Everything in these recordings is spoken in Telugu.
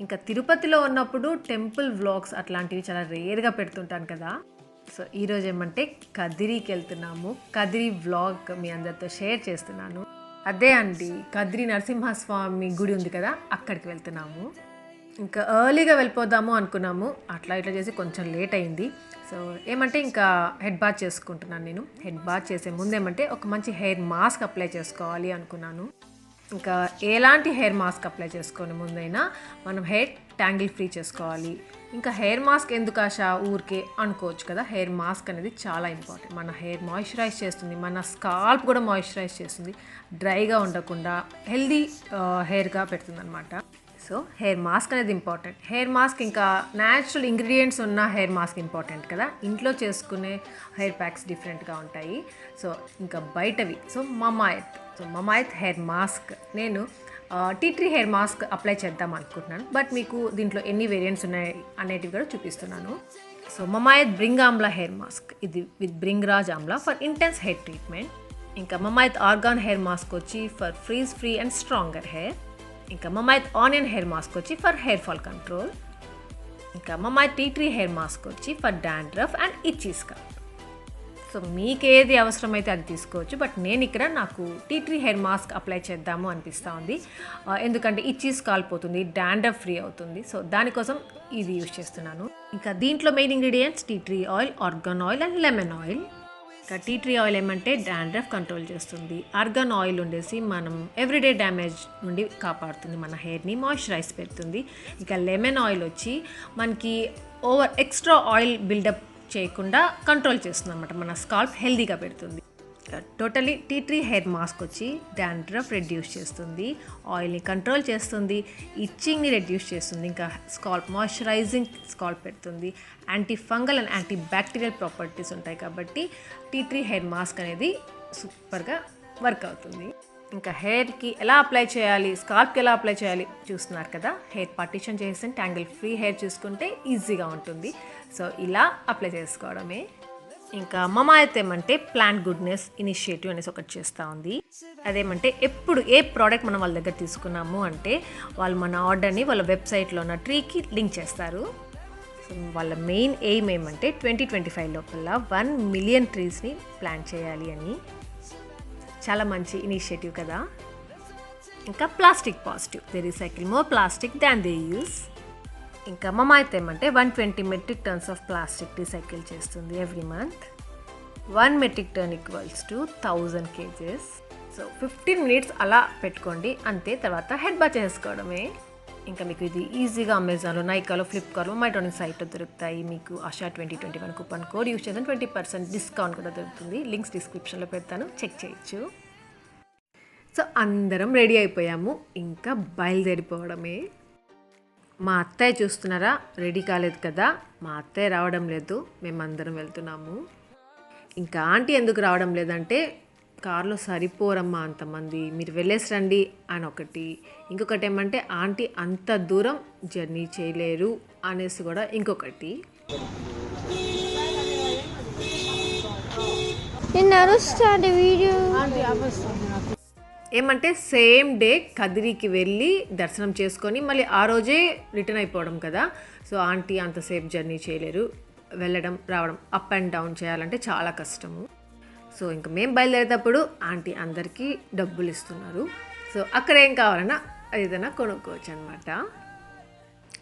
ఇంకా తిరుపతిలో ఉన్నప్పుడు టెంపుల్ వ్లాగ్స్ అట్లాంటివి చాలా రేర్గా పెడుతుంటాను కదా. సో ఈరోజు ఏమంటే కదిరికి వెళ్తున్నాము. కదిరి వ్లాగ్ మీ అందరితో షేర్ చేస్తున్నాను. అదే అండి, కదిరి నరసింహస్వామి గుడి ఉంది కదా, అక్కడికి వెళ్తున్నాము. ఇంకా ఎర్లీగా వెళ్ళిపోదాము అనుకున్నాము, అట్లా ఇట్లా చేసి కొంచెం లేట్ అయింది. సో ఏమంటే ఇంకా హెడ్ బాత్ చేసుకుంటున్నాను. నేను హెడ్ బాత్ చేసే ముందు ఏమంటే ఒక మంచి హెయిర్ మాస్క్ అప్లై చేసుకోవాలి అనుకున్నాను. ఇంకా ఎలాంటి హెయిర్ మాస్క్ అప్లై చేసుకొని ముందైనా మనం హెయిర్ ట్యాంగిల్ ఫ్రీ చేసుకోవాలి. ఇంకా హెయిర్ మాస్క్ ఎందుకు ఆశ ఊరికే అనుకోవచ్చు కదా. హెయిర్ మాస్క్ అనేది చాలా ఇంపార్టెంట్. మన హెయిర్ మాయిశ్చరైజ్ చేస్తుంది, మన స్కాల్ప్ కూడా మాయిశ్చరైజ్ చేస్తుంది, డ్రైగా ఉండకుండా హెల్దీ హెయిర్గా పెడుతుంది అనమాట. సో హెయిర్ మాస్క్ అనేది ఇంపార్టెంట్. హెయిర్ మాస్క్ ఇంకా న్యాచురల్ ఇంగ్రీడియంట్స్ ఉన్న హెయిర్ మాస్క్ ఇంపార్టెంట్ కదా. ఇంట్లో చేసుకునే హెయిర్ ప్యాక్స్ డిఫరెంట్గా ఉంటాయి. సో ఇంకా బయటవి మమాయత్ హెయిర్ మాస్క్ నేను tea tree hair mask apply చేద్దాం అనుకుంటున్నాను. బట్ మీకు దీంట్లో ఎన్ని వేరియంట్స్ ఉన్నాయి అనేటివి కూడా చూపిస్తున్నాను. సో మమాయత్ బ్రింగ్ ఆమ్లా హెయిర్ మాస్క్, ఇది with bhringraj amla for intense hair treatment. ఇంకా మమాయత్ ఆర్గాన్ హెయిర్ మాస్క్ వచ్చి for frizz free and stronger hair. ఇంకా మమాయత్ ఆనియన్ హెయిర్ మాస్క్ వచ్చి ఫర్ హెయిర్ ఫాల్ కంట్రోల్. ఇంకా Mamaearth tea tree hair mask వచ్చి for dandruff and itchy scalp. సో మీకు ఏది అవసరమైతే అది తీసుకోవచ్చు. బట్ నేను ఇక్కడ నాకు tea tree hair mask apply చేద్దాము అనిపిస్తూ ఉంది. ఎందుకంటే ఇచ్చీ స్కాల్ప్ అవుతుంది, డాండ్రఫ్ ఫ్రీ అవుతుంది. సో దానికోసం ఇది యూజ్ చేస్తున్నాను. ఇంకా దీంట్లో main ingredients tea tree oil, argan oil and lemon oil. ఇంకా టీ ట్రీ ఆయిల్ ఏమంటే డాండ్రఫ్ కంట్రోల్ చేస్తుంది. ఆర్గాన్ ఆయిల్ ఉండేసి మనం ఎవ్రీడే డ్యామేజ్ నుండి కాపాడుతుంది, మన హెయిర్ని మాయిశ్చరైజ్ పెడుతుంది. ఇంకా లెమన్ ఆయిల్ వచ్చి మనకి ఎక్స్ట్రా ఆయిల్ బిల్డప్ చేయకుండా కంట్రోల్ చేస్తుంది అనమాట, మన స్కాల్ప్ హెల్దీగా పెడుతుంది. Totally tea tree hair mask వచ్చి డాండ్రఫ్ రెడ్యూస్ చేస్తుంది, ఆయిల్ని కంట్రోల్ చేస్తుంది, ఇచ్చింగ్ని రెడ్యూస్ చేస్తుంది, ఇంకా స్కాల్ప్ మాయిశ్చరైజింగ్ స్కాల్ప్ పెడుతుంది, anti fungal and anti bacterial properties ఉంటాయి. కాబట్టి టీ ట్రీ హెయిర్ మాస్క్ అనేది సూపర్గా వర్క్ అవుతుంది. ఇంకా హెయిర్కి ఎలా అప్లై చేయాలి, స్కాల్ప్కి ఎలా అప్లై చేయాలి చూస్తున్నారు కదా. హెయిర్ పార్టిషన్ చేసి ట్యాంగిల్ ఫ్రీ హెయిర్ చూసుకుంటే ఈజీగా ఉంటుంది. సో ఇలా అప్లై చేసుకోవడమే. ఇంకా మమాయత్ ఏమంటే ప్లాంట్ గుడ్నెస్ ఇనిషియేటివ్ అనేసి ఒకటి చేస్తూ ఉంది. అదేమంటే ఎప్పుడు ఏ ప్రోడక్ట్ మనం వాళ్ళ దగ్గర తీసుకున్నాము అంటే వాళ్ళు మన ఆర్డర్ని వాళ్ళ వెబ్సైట్లో ఉన్న ట్రీకి లింక్ చేస్తారు. సో వాళ్ళ మెయిన్ ఎయిమ్ ఏమంటే 2025 లోపల 1 మిలియన్ ట్రీస్ని ప్లాంట్ చేయాలి అని. చాలా మంచి ఇనిషియేటివ్ కదా. ఇంకా plastic positive, they recycle more plastic than they use. ఇంకా మమాయత్ ఏమంటే 120 metric tons of plastic recycle చేస్తుంది every month. 1 metric ton equals to 1000 kgs. So 15 minutes అలా పెట్టుకోండి అంతే, తర్వాత హెడ్ బాత్ చేసుకోవడమే. ఇంకా మీకు ఇది ఈజీగా అమెజాన్లో, నైకాలో, ఫ్లిప్కార్ట్లో, మైట్రోనిక్ సైట్లో దొరుకుతాయి. మీకు ఆశా 2021 కూపన్ కోడ్ యూజ్ చేసిన 20% డిస్కౌంట్ కూడా దొరుకుతుంది. లింక్స్ డిస్క్రిప్షన్లో పెడతాను, చెక్ చేయొచ్చు. సో అందరం రెడీ అయిపోయాము, ఇంకా బయలుదేరిపోవడమే. మా అత్తయ్య చూస్తున్నారా, రెడీ కాలేదు కదా. మా అత్తయ్య రావడం లేదు, మేమందరం వెళ్తున్నాము. ఇంకా ఆంటీ ఎందుకు రావడం లేదంటే కార్లో సరిపోరమ్మా అంతమంది, మీరు వెళ్ళేసి రండి అని ఒకటి. ఇంకొకటి ఏమంటే ఆంటీ అంత దూరం జర్నీ చేయలేరు అనేసి కూడా ఇంకొకటి. ఏమంటే సేమ్ డే కదిరికి వెళ్ళి దర్శనం చేసుకొని మళ్ళీ ఆ రోజే రిటర్న్ అయిపోవడం కదా. సో ఆంటీ అంతసేపు జర్నీ చేయలేరు, వెళ్ళడం రావడం అప్ అండ్ డౌన్ చేయాలంటే చాలా కష్టము. సో ఇంకా మేము బయలుదేరేటప్పుడు ఆంటీ అందరికీ డబ్బులు ఇస్తున్నారు. సో అక్కడ ఏం కావాలన్నా ఏదైనా కొనుక్కోవచ్చు అనమాట.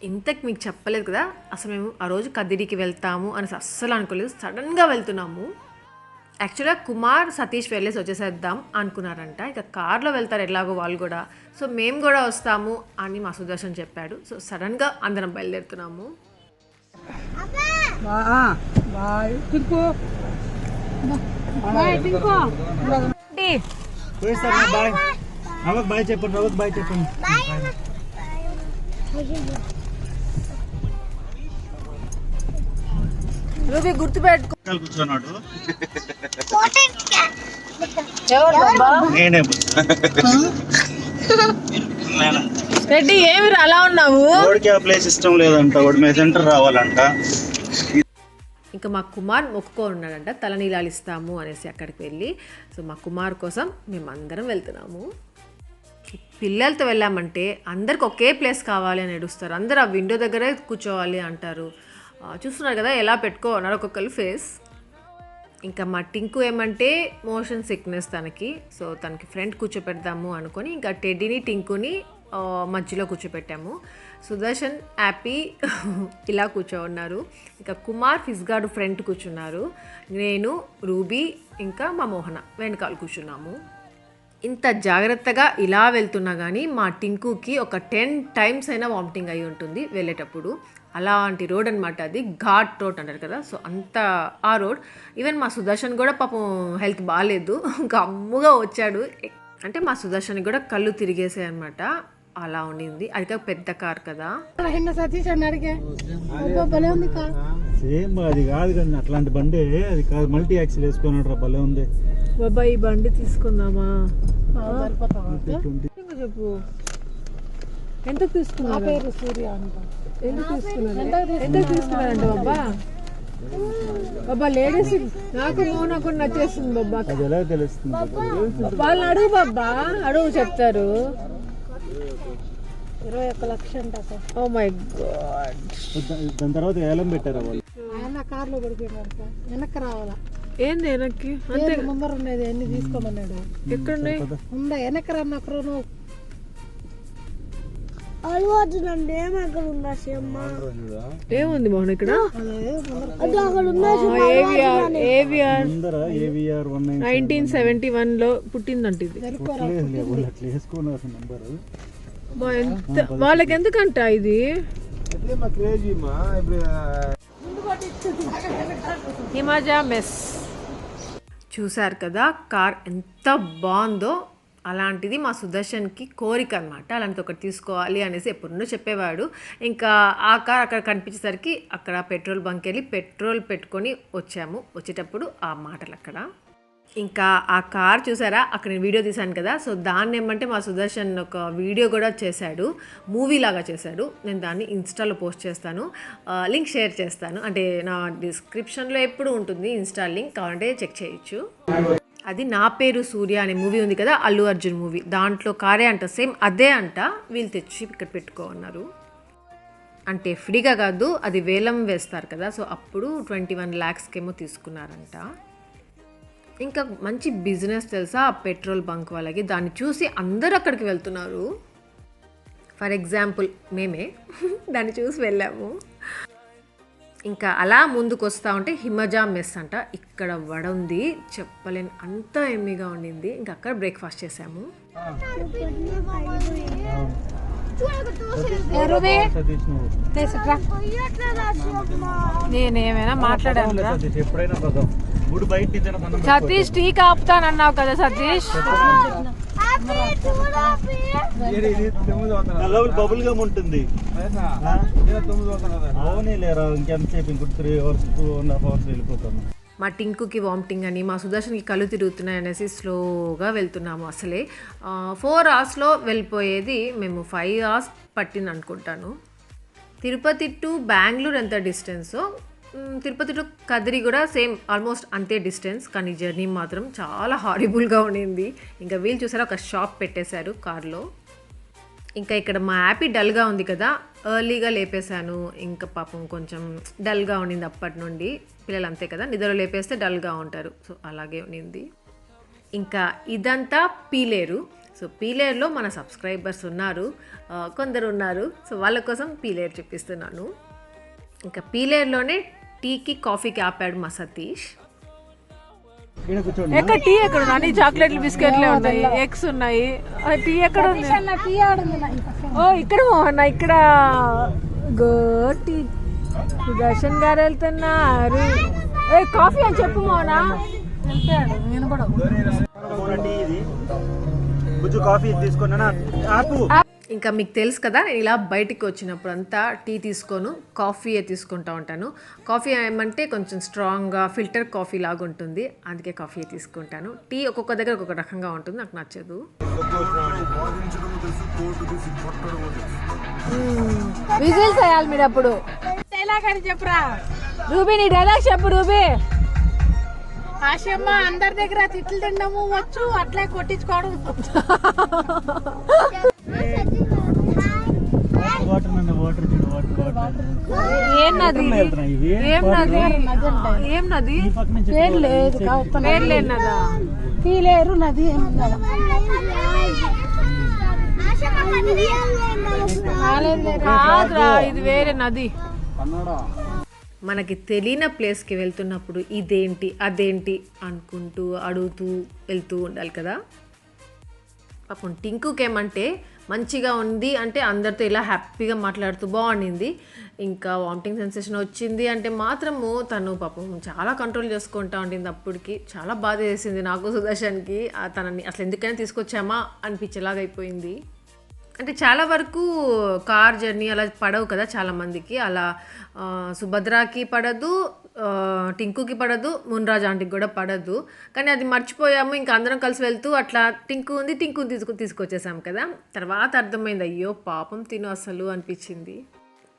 ఇంతకు మీకు చెప్పలేదు కదా, అసలు మేము ఆ రోజు కదిరికి వెళ్తాము అనేసి అస్సలు అనుకోలేదు, సడన్గా వెళ్తున్నాము. యాక్చువల్గా కుమార్, సతీష్ వెళ్ళేసి వచ్చేసేద్దాం అనుకున్నారంట. ఇక కార్లో వెళ్తారు ఎలాగో వాళ్ళు కూడా. సో మేము కూడా వస్తాము అని మా సుదర్శన్ చెప్పాడు. సో సడన్గా అందరం బయలుదేరుతున్నాము. రవి గుర్తుపెట్టుకో, కూర్చున్నాడు. రెడ్డి ఏమి అలా ఉన్నావు? ప్లేస్ ఇష్టం లేదంట, సెంటర్ రావాలంట. ఇంకా మా కుమార్ మొక్కుకొని ఉన్నాడంట, తలనీలాలు ఇస్తాము అనేసి అక్కడికి వెళ్ళి. సో మా కుమార్ కోసం మేమందరం వెళ్తున్నాము. పిల్లలతో వెళ్ళామంటే అందరికి ఒకే ప్లేస్ కావాలి అని ఏడుస్తారు. అందరు ఆ విండో దగ్గరే కూర్చోవాలి అంటారు. చూస్తున్నారు కదా ఎలా పెట్టుకోన్నారు ఒక్కొక్కరు ఫేస్. ఇంకా మా టింకు ఏమంటే మోషన్ సిక్నెస్ తనకి. సో తనకి ఫ్రంట్ కూర్చోపెడదాము అనుకొని ఇంకా టెడ్డీని టింకుని మధ్యలో కూర్చోపెట్టాము. సుదర్శన్ హ్యాపీ ఇలా కూర్చోన్నారు. ఇంకా కుమార్ ఫిస్గాడు ఫ్రంట్ కూర్చున్నారు. నేను రూబీ ఇంకా మా మోహన వెనకాల కూర్చున్నాము. ఇంత జాగ్రత్తగా ఇలా వెళ్తున్నా కానీ మా టింకుకి ఒక 10 times అయినా వామిటింగ్ అయి ఉంటుంది వెళ్ళేటప్పుడు. అలాంటి రోడ్ అనమాట అది, ఘాట్ రోడ్ అంటారు కదా. సో అంత ఆ రోడ్. ఈవెన్ మా సుదర్శన్ కూడా పాపం హెల్త్ బాగాలేదు, గమ్ముగా వచ్చాడు. అంటే మా సుదర్శన్ కూడా కళ్ళు తిరిగేసాయి అనమాట, అలా ఉండింది. అది కాక పెద్ద కార్ కదా. సేమ్ అది కాదు కానీ అట్లాంటి బండి అది కాదు, మల్టీ యాక్సిల్ వేసుకున్నాడు రా, భలే ఉంది బాబా. ఈ బండి తీసుకుందామా? చెప్పు ఎంతకు తీసుకున్నారు? పేరు సూర్య అంట. ఎందుకు తీసుకున్నారంట బాబా? బాబా లేడీస్ నాకు మోనా కూడా నచ్చేస్తుంది బాబా. అది ఎలా తెలుస్తుంది? వాళ్ళని అడుగు బాబా, అడుగు చెప్తారు. 21 లక్షలు అంట. Oh my God. దాని తర్వాత ఏలం పెట్టారు వాళ్ళు. ఆయన కార్లో పడిపోయినాడు, వెనక్కి రావాలా? ఏంది వెనక్కి? అంతే ముందర ఉండేది అన్ని తీసుకోమన్నాడు. ఎక్కడున్నాయి? ఉందా వెనక్కి రా నాకు నువ్వు. ఏముంది మోహన్ ఇక్కడ? ఏవిఆర్ 1971 లో పుట్టిందంట ఇది. వాళ్ళకి ఎందుకంట ఇది? హిమాజా మెస్ చూసారు కదా, కార్ ఎంత బాగుందో. అలాంటిది మా సుదర్శన్కి కోరిక అనమాట, అలాంటిది ఒకటి తీసుకోవాలి అనేసి ఎప్పుడూ చెప్పేవాడు. ఇంకా ఆ కార్ అక్కడ కనిపించేసరికి అక్కడ పెట్రోల్ బంక్ వెళ్ళి పెట్రోల్ పెట్టుకొని వచ్చాము. వచ్చేటప్పుడు ఆ మాటలు అక్కడ. ఇంకా ఆ కార్ చూసారా, అక్కడ నేను వీడియో తీశాను కదా. సో దాన్ని ఏమంటే మా సుదర్శన్ ఒక వీడియో కూడా చేశాడు, మూవీ లాగా చేశాడు. నేను దాన్ని ఇన్స్టాలో పోస్ట్ చేస్తాను, లింక్ షేర్ చేస్తాను. అంటే నా డిస్క్రిప్షన్లో ఎప్పుడు ఉంటుంది ఇన్స్టా లింక్, కావాలంటే చెక్ చేయొచ్చు. అది నా పేరు సూర్య అనే మూవీ ఉంది కదా, అల్లు అర్జున్ మూవీ, దాంట్లో కారే అంట, సేమ్ అదే అంట. వీళ్ళు తెచ్చి ఇక్కడ పెట్టుకోన్నారు. అంటే ఫ్రీగా కాదు, అది వేలం వేస్తారు కదా. సో అప్పుడు 21 lakhsకేమో తీసుకున్నారంట. ఇంకా మంచి బిజినెస్ తెలుసా ఆ పెట్రోల్ బంక్ వాళ్ళకి. దాన్ని చూసి అందరూ అక్కడికి వెళ్తున్నారు. ఫర్ ఎగ్జాంపుల్ మేమే దాన్ని చూసి వెళ్ళాము. ఇంకా అలా ముందుకు వస్తూ ఉంటే హిమజా మెస్ అంట, ఇక్కడ వడ ఉంది, చెప్పలేని అంత ఎమ్మిగా ఉండింది. ఇంకా అక్కడ బ్రేక్ఫాస్ట్ చేసాము. నేనేమైనా మాట్లాడాను? సతీష్ టీ కాపుతానన్నావు కదా సతీష్. బబుల్ గమ్ ఉంటుంది. అవునే లేరా, ఇంకెంతసేపు ఇంకో 3 hours 2.5 hours వెళ్ళిపోతాము. మా టింకుకి వామిటింగ్ అని, మా సుదర్శన్కి కళ్ళు తిరుగుతున్నాయి అనేసి స్లోగా వెళ్తున్నాము. అసలే 4 hours వెళ్ళిపోయేది మేము 5 hours పట్టింది అనుకుంటాను. తిరుపతి టు బెంగళూరు ఎంత డిస్టెన్సో, తిరుపతి టు కదిరి కూడా సేమ్ ఆల్మోస్ట్ అంతే డిస్టెన్స్. కానీ జర్నీ మాత్రం చాలా హారిబుల్గా ఉండింది. ఇంకా వీళ్ళు చూసారా, ఒక షాప్ పెట్టేశారు కార్లో. ఇంకా ఇక్కడ మా యాపీ డల్గా ఉంది కదా, ఎర్లీగా లేపేశాను. ఇంకా పాపం కొంచెం డల్గా ఉండింది అప్పటి నుండి. పిల్లలు అంతే కదా, నిద్రలో లేపేస్తే డల్గా ఉంటారు. సో అలాగే ఉండింది. ఇంకా ఇదంతా పీలేరు. సో పీలేరులో మన సబ్స్క్రైబర్స్ ఉన్నారు, కొందరు ఉన్నారు. సో వాళ్ళ కోసం పీలేరు చూపిస్తున్నాను. ఇంకా పీలేరులోనే టీకి కాఫీకి ఆపాడు మా సతీష్. ఎక్కడ టీ ఎక్కడ ఉంది? అన్ని చాక్లెట్లు బిస్కెట్లే ఉన్నాయి, ఎగ్స్ ఉన్నాయి. టీ ఎక్కడ ఉంది? ఓ ఇక్కడ మోహన్, ఇక్కడ గోటి సుదర్శన్ గారు వెళ్తున్నారు. కాఫీ అని చెప్పు మోహనా. ఇంకా మీకు తెలుసు కదా, నేను ఇలా బయటికి వచ్చినప్పుడు అంతా టీ తీసుకోను, కాఫీయే తీసుకుంటూ ఉంటాను. కాఫీ ఏమంటే కొంచెం స్ట్రాంగ్గా ఫిల్టర్ కాఫీ లాగా ఉంటుంది, అందుకే కాఫీ తీసుకుంటాను. టీ ఒక్కొక్క దగ్గర ఒక్కొక్క రకంగా ఉంటుంది, నాకు నచ్చదు. విజిల్స్ వేయాలి మీరు అప్పుడు. డైలాగ్ అని చెప్పురా రూబీ, నీ డైలాగ్ చెప్పు రూబీ. ఆశమ్మ అందరి దగ్గర తిట్లు తినడము వచ్చు, అట్లే కొట్టించుకోవడం వాటర్ నన్ను వాటర్ చూడు వాటర్ ఏం నది ఏం నది ఏం నది ఈ పక్క నుంచి పేరు లేదు పేరు లేనదా తీలేరు నది కాదురా ఇది వేరే నది. మనకి తెలియని ప్లేస్కి వెళ్తున్నప్పుడు ఇదేంటి అదేంటి అనుకుంటూ అడుగుతూ వెళ్తూ ఉండాలి కదా. పాపం టింకుకేమంటే మంచిగా ఉంది అంటే అందరితో ఇలా హ్యాపీగా మాట్లాడుతూ బాగుండింది. ఇంకా వామిటింగ్ సెన్సేషన్ వచ్చింది అంటే మాత్రము తను పాపం చాలా కంట్రోల్ చేసుకుంటా ఉండింది. అప్పటికి చాలా బాధ వేసింది నాకు సుదర్శన్కి. తనని అసలు ఎందుకైనా తీసుకొచ్చామా అనిపించేలాగా అయిపోయింది. అంటే చాలా వరకు కార్ జర్నీ అలా పడవు కదా చాలామందికి. అలా సుభద్రాకి పడదు, టింకుకి పడదు, మున్రాజ్ ఆంటీకి కూడా పడదు. కానీ అది మర్చిపోయాము. ఇంకా అందరం కలిసి వెళ్తూ అట్లా టింకుని తీసుకొచ్చేసాం కదా. తర్వాత అర్థమైంది అయ్యో పాపం తిను అసలు అనిపించింది.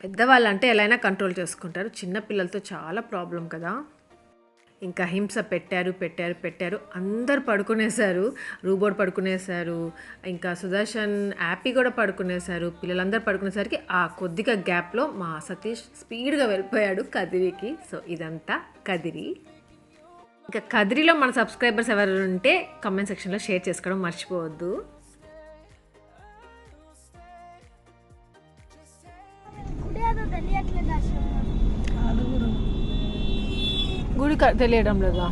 పెద్దవాళ్ళు అంటే ఎలా అయినా కంట్రోల్ చేసుకుంటారు, చిన్నపిల్లలతో చాలా ప్రాబ్లం కదా. ఇంకా హింస పెట్టారు అందరు పడుకునేశారు. రూబోట్ పడుకునేశారు, ఇంకా సుదర్శన్ యాపీ కూడా పడుకునేశారు. పిల్లలందరూ పడుకునేసరికి ఆ కొద్దిగా గ్యాప్లో మా సతీష్ స్పీడ్గా వెళ్ళిపోయాడు కదిరికి. సో ఇదంతా కదిరి. ఇంకా కదిరిలో మన సబ్స్క్రైబర్స్ ఎవరు ఉంటే కామెంట్ సెక్షన్లో షేర్ చేసుకోవడం మర్చిపోవద్దు. గుడి తెలియడం లేదా?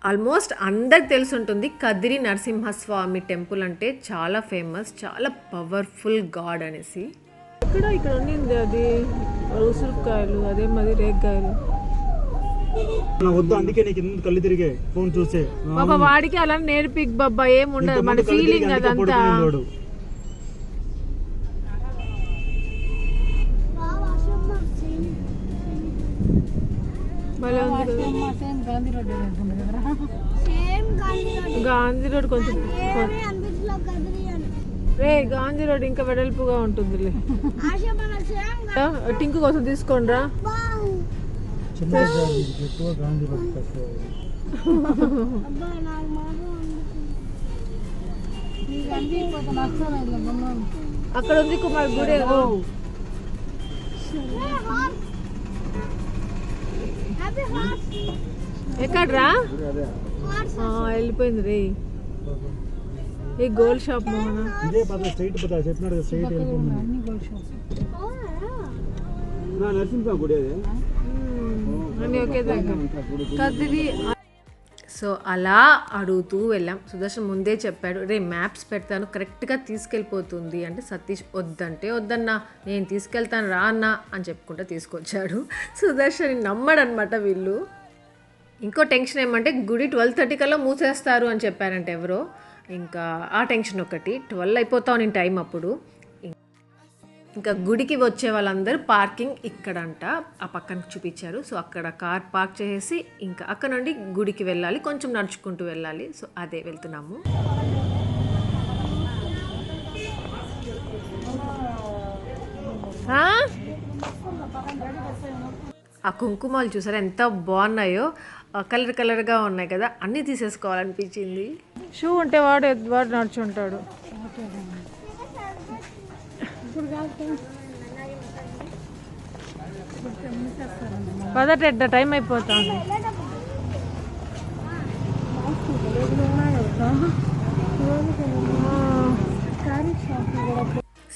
ఆల్మోస్ట్ అందరికి తెలిసి ఉంటుంది కదిరి నరసింహస్వామి టెంపుల్ అంటే చాలా ఫేమస్, చాలా పవర్ఫుల్ గాడ్ అనేసి. ఇక్కడ ఉండింది అది ఉసురుకాయలు, అదే మరి రేగ్గాయలు వద్దు, అందుకే నీకు ఎందుకు కళ్ళు తిరిగే ఫోన్ చూసే. బాబా వాడికి అలా నేర్పి బాబా ఏముండదు, మన ఫీలింగ్ అదంతా. గాంధీ రోడ్ కొంచెం గాంధీ రోడ్ ఇంకా వెడల్పుగా ఉంటుందిలే. టింకు కోసం తీసుకోండి రా. అక్కడ ఉంది కుమార్ గుడి. ఎక్కడ్రా వెళ్ళిపోయింది రే ఈ గోల్డ్ షాప్ మోహన. కదిరి. సో అలా అడుగుతూ వెళ్ళాం. సుదర్శన్ ముందే చెప్పాడు, రే మ్యాప్స్ పెడతాను కరెక్ట్గా తీసుకెళ్ళిపోతుంది అంటే సతీష్ వద్దంటే వద్దన్నా, నేను తీసుకెళ్తాను రా అన్న అని చెప్పుకుంటూ తీసుకొచ్చాడు. సుదర్శన్ నమ్మడనమాట వీళ్ళు. ఇంకో టెన్షన్ ఏమంటే గుడి 12:30 కల్లా మూసేస్తారు అని చెప్పారంటే ఎవరో. ఇంకా ఆ టెన్షన్ ఒకటి. 12 అయిపోతావు నేను టైం అప్పుడు. ఇంకా గుడికి వచ్చే వాళ్ళందరూ పార్కింగ్ ఇక్కడంట ఆ పక్కన చూపించారు. సో అక్కడ కార్ పార్క్ చేసి ఇంకా అక్కడ నుండి గుడికి వెళ్ళాలి, కొంచెం నడుచుకుంటూ వెళ్ళాలి. సో అదే వెళ్తున్నాము. ఆ కుంకుమాలు చూసారా ఎంత బాగున్నాయో, కలర్ కలర్గా ఉన్నాయి కదా, అన్నీ తీసేసుకోవాలనిపించింది. షూ ఉంటే వాడు నడుచుంటాడు. పదట టైం అయిపోతుంది.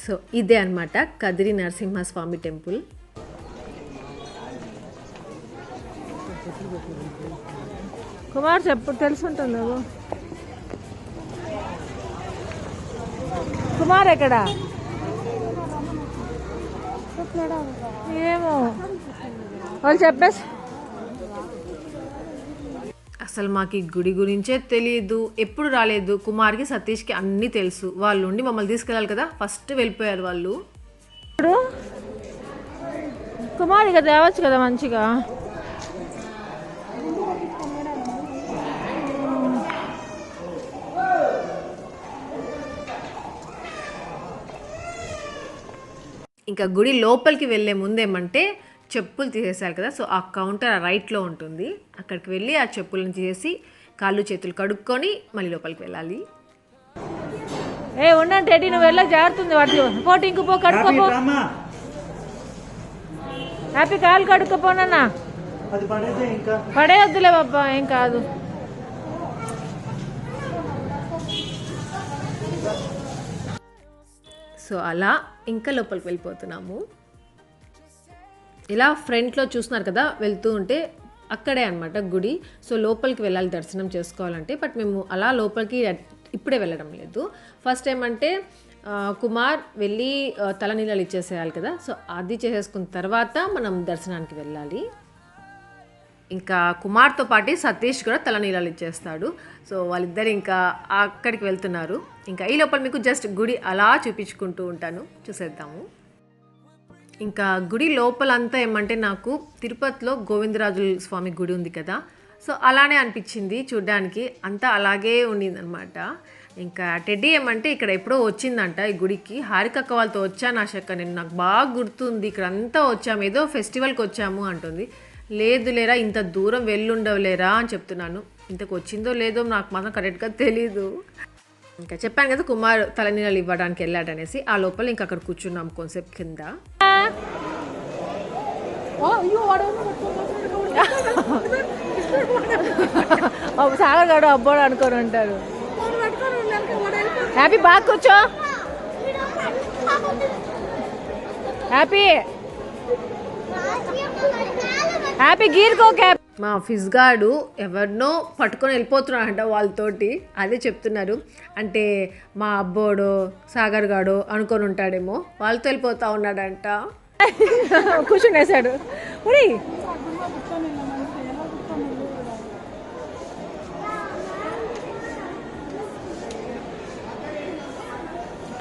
సో ఇదే అన్నమాట కదిరి నరసింహస్వామి టెంపుల్. కుమార్ చెప్పు, తెలుసుంటుంది. కుమార్ ఎక్కడా ఏమో వాళ్ళు చెప్పేసి. అసలు మాకు ఈ గుడి గురించే తెలియదు, ఎప్పుడు రాలేదు. కుమార్కి సతీష్కి అన్నీ తెలుసు. వాళ్ళు ఉండి మమ్మల్ని తీసుకెళ్ళాలి కదా, ఫస్ట్ వెళ్ళిపోయారు వాళ్ళు. ఇప్పుడు కుమార్ ఇక తేవచ్చు కదా మంచిగా. ఇంకా గుడి లోపలికి వెళ్ళే ముందు ఏమంటే చెప్పులు తీసేసారు కదా, సో ఆ కౌంటర్ ఆ రైట్లో ఉంటుంది. అక్కడికి వెళ్ళి ఆ చెప్పులను తీసేసి కాళ్ళు చేతులు కడుక్కొని మళ్ళీ లోపలికి వెళ్ళాలి. ఉండండి రెడీ, నువ్వు వెళ్ళ జారుతుంది వాటి పోటీ ఇంకో పో కడుక్కోపో. హ్యాపీ కాలు కడుక్కోపోనన్నా, పడేయొద్దులే బాబా, ఏం కాదు. సో అలా ఇంకా లోపలికి వెళ్ళిపోతున్నాము. ఇలా ఫ్రంట్లో చూస్తున్నారు కదా వెళ్తూ ఉంటే అక్కడే అనమాట గుడి. సో లోపలికి వెళ్ళాలి దర్శనం చేసుకోవాలంటే, బట్ మేము అలా లోపలికి ఇప్పుడే వెళ్ళడం లేదు. ఫస్ట్ ఏమంటే కుమార్ వెళ్ళి తలనీళ్ళు ఇచ్చేసేయాలి కదా, సో అది చేసేసుకున్న తర్వాత మనం దర్శనానికి వెళ్ళాలి. ఇంకా కుమార్తో పాటు సతీష్ కూడా తలనీళ్ళు ఇచ్చేస్తాడు. సో వాళ్ళిద్దరు ఇంకా అక్కడికి వెళ్తున్నారు. ఇంకా ఈ లోపల మీకు జస్ట్ గుడి అలా చూపించుకుంటూ ఉంటాను, చూసేద్దాము. ఇంకా గుడి లోపలంతా ఏమంటే నాకు తిరుపతిలో గోవిందరాజుల స్వామి గుడి ఉంది కదా, సో అలానే అనిపించింది చూడ్డానికి, అంతా అలాగే ఉండిందనమాట. ఇంకా టెడ్డీ ఏమంటే ఇక్కడ ఎప్పుడో వచ్చిందంట ఈ గుడికి, హారికక్క వాళ్ళతో వచ్చాను ఆశక్క, నేను నాకు బాగా గుర్తుంది, ఇక్కడ అంతా వచ్చాము, ఏదో ఫెస్టివల్కి వచ్చాము అంటుంది. లేదు లేరా, ఇంత దూరం వెళ్ళుండవులేరా అని చెప్తున్నాను. ఇంతకు వచ్చిందో లేదో నాకు మాత్రం కరెక్ట్గా తెలీదు. ఇంకా చెప్పాను కదా కుమార్ తలనీళ్ళు ఇవ్వడానికి వెళ్ళాడనేసి, ఆ లోపల ఇంకా అక్కడ కూర్చున్నాం కొంచెంసేపు కింద. సాగర్ గారు అబ్బోడు అనుకొని ఉంటారు. హ్యాపీ బాగా కూర్చో, హ్యాపీ హ్యాపీ గీర్కో క్యాప్. మా ఫిజ్ గార్డు ఎవరినో పట్టుకొని వెళ్ళిపోతున్నాడంట వాళ్ళతోటి, అదే చెప్తున్నారు. అంటే మా అబ్బోడో సాగర్ గాడో అనుకొని ఉంటాడేమో, వాళ్ళతో వెళ్ళిపోతా ఉన్నాడంట. కూర్చునేసాడు.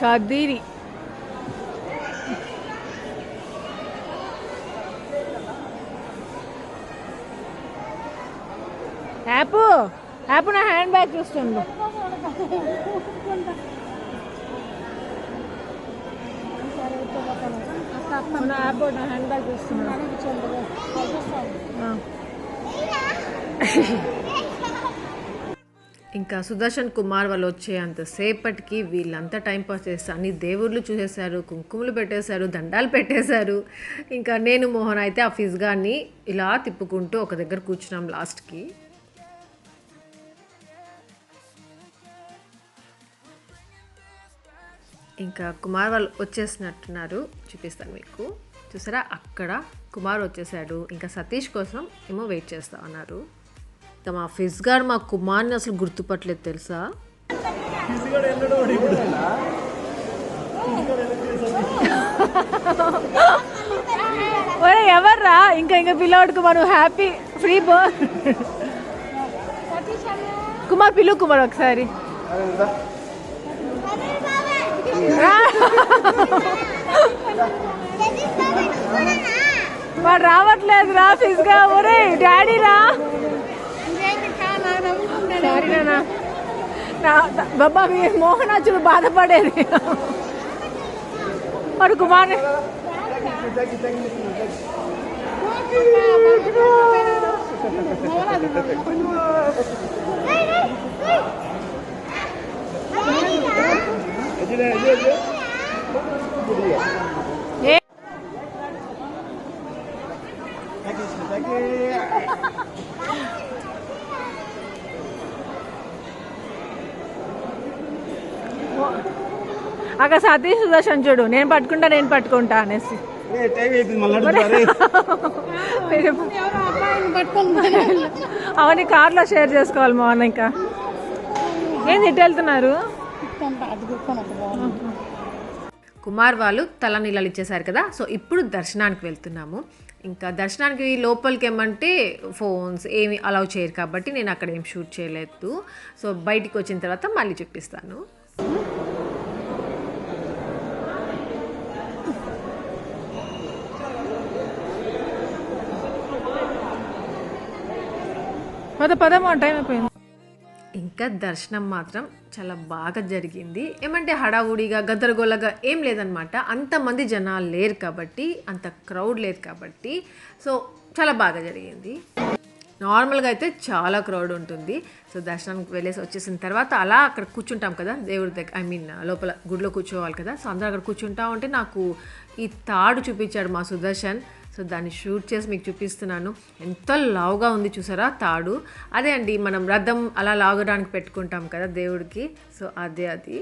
కదిరి యాప్ యాప్ నా హ్యాండ్ బ్యాగ్ చూస్తుండు. యాప్ నా హ్యాండ్ బ్యాగ్ చూస్తున్నాడు. ఇంకా సుదర్శన్ కుమార్ వాళ్ళు వచ్చే అంతసేపటికి వీళ్ళంతా టైంపాస్ చేస్తారు, అన్ని దేవుళ్ళు చూసేశారు, కుంకుమలు పెట్టేశారు, దండాలు పెట్టేశారు. ఇంకా నేను మోహన్ అయితే ఆ ఫిజ్ గారిని ఇలా తిప్పుకుంటూ ఒక దగ్గర కూర్చున్నాం లాస్ట్కి. ఇంకా కుమార్ వాళ్ళు వచ్చేసినట్టున్నారు, చూపిస్తాను మీకు. చూసారా అక్కడ కుమార్ వచ్చేసాడు. ఇంకా సతీష్ కోసం ఏమో వెయిట్ చేస్తా ఉన్నారు. ఇంకా మా ఫిజ్ గారు మా కుమార్ని అసలు గుర్తుపట్టలేదు తెలుసా. ఎవర్రా ఇంకా ఇంకా పిల్లవాడు Kumar happy free birth. Kumar పిలు కుమార్ ఒకసారి. వాడు రావట్లేదు రా ఫిజ్ గా. ఒరే డాడీ రా. సారీ నాన్న, బాబా మీ మోహనాచుడు బాధపడేది. వాడు కుమార్ అక్కడ సతీష్ సుదర్శన్ చూడు, నేను పట్టుకుంటా అనేసి. అవన్నీ కార్లో షేర్ చేసుకోవాలి మా అన్న. ఇంకా ఏంది ఇటు వెళ్తున్నారు? కుమార్ వాళ్ళు తలనీళ్ళు ఇచ్చేసారు కదా, సో ఇప్పుడు దర్శనానికి వెళ్తున్నాము. ఇంకా దర్శనానికి లోపలికి ఏమంటే ఫోన్స్ ఏమి అలౌ చేయరు కాబట్టి నేను అక్కడ ఏం షూట్ చేయలేదు. సో బయటికి వచ్చిన తర్వాత మళ్ళీ చూపిస్తాను. పదమా టైం అయిపోయింది. ఇంకా దర్శనం మాత్రం చాలా బాగా జరిగింది. ఏమంటే హడావుడిగా గద్దరగోళగా ఏం లేదనమాట. అంతమంది జనాలు లేరు కాబట్టి, అంత క్రౌడ్ లేదు కాబట్టి, సో చాలా బాగా జరిగింది. నార్మల్గా అయితే చాలా క్రౌడ్ ఉంటుంది. సో దర్శనానికి వెళ్ళేసి వచ్చేసిన తర్వాత అలా అక్కడ కూర్చుంటాం కదా దేవుడి దగ్గర, లోపల గుడిలో కూర్చోవాలి కదా. సో అందరూ అక్కడ కూర్చుంటా ఉంటే నాకు ఈ తాడు చూపించాడు మా సుదర్శన్. సో దాన్ని షూట్ చేసి మీకు చూపిస్తున్నాను. ఎంతో లావుగా ఉంది చూసారా తాడు. అదే అండి మనం రథం అలా లాగడానికి పెట్టుకుంటాం కదా దేవుడికి. సో అదే అది.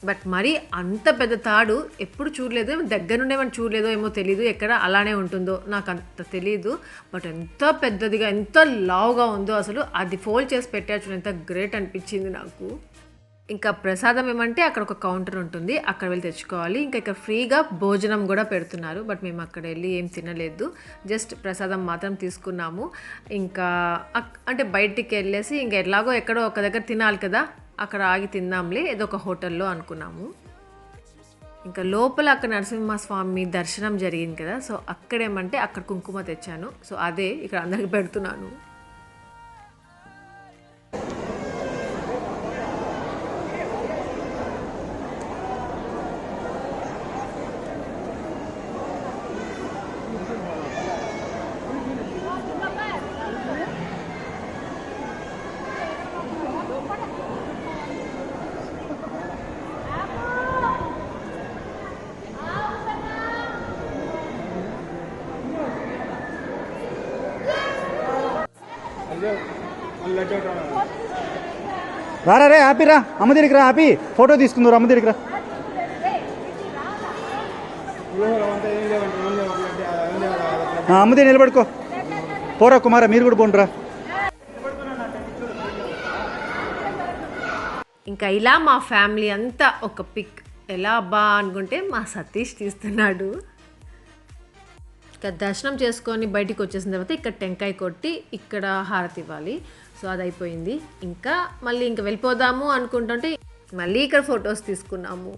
బట్ మరి అంత పెద్ద తాడు ఎప్పుడు చూడలేదు. దగ్గర నుండే మనం చూడలేదో ఏమో తెలీదు, ఎక్కడ అలానే ఉంటుందో నాకు అంత తెలీదు. బట్ ఎంత పెద్దదిగా ఎంత లావుగా ఉందో అసలు. అది ఫోల్డ్ చేసి పెట్టారు, ఎంత గ్రేట్ అనిపించింది నాకు. ఇంకా ప్రసాదం ఏమంటే అక్కడ ఒక కౌంటర్ ఉంటుంది, అక్కడ వెళ్ళి తెచ్చుకోవాలి. ఇంకా ఇక్కడ ఫ్రీగా భోజనం కూడా పెడుతున్నారు. బట్ మేము అక్కడ వెళ్ళి ఏం తినలేదు, జస్ట్ ప్రసాదం మాత్రం తీసుకున్నాము. ఇంకా అంటే బయటికి వెళ్ళేసి ఇంకా ఎట్లాగో ఎక్కడో ఒక దగ్గర తినాలి కదా, అక్కడ ఆగి తిందాంలే ఏదో ఒక హోటల్లో అనుకున్నాము. ఇంకా లోపల అక్కడ నరసింహస్వామి దర్శనం జరిగింది కదా. సో అక్కడేమంటే అక్కడ కుంకుమ తెచ్చాను. సో అదే ఇక్కడ అందరికి పెడుతున్నాను. రారా రే హ్యాపీ రా, అమ్మ దగ్గరికి రా, హ్యాపీ ఫోటో తీసుకుందరు, అమ్మ దగ్గరికి రా. అమ్మ దగ్గర నిలబడుకో, పోరా కుమారా మీరు కూడా పోండిరా. ఇంకా ఇలా మా ఫ్యామిలీ అంతా ఒక పిక్ ఎలా అబ్బా అనుకుంటే మా సతీష్ తీస్తున్నాడు. ఇంకా దర్శనం చేసుకొని బయటికి వచ్చేసిన తర్వాత ఇక్కడ టెంకాయ కొట్టి ఇక్కడ హారతి ఇవ్వాలి. సో అది అయిపోయింది. ఇంకా మళ్ళీ ఇంకా వెళ్ళిపోదాము అనుకుంటుంటే మళ్ళీ ఇక్కడ ఫొటోస్ తీసుకున్నాము.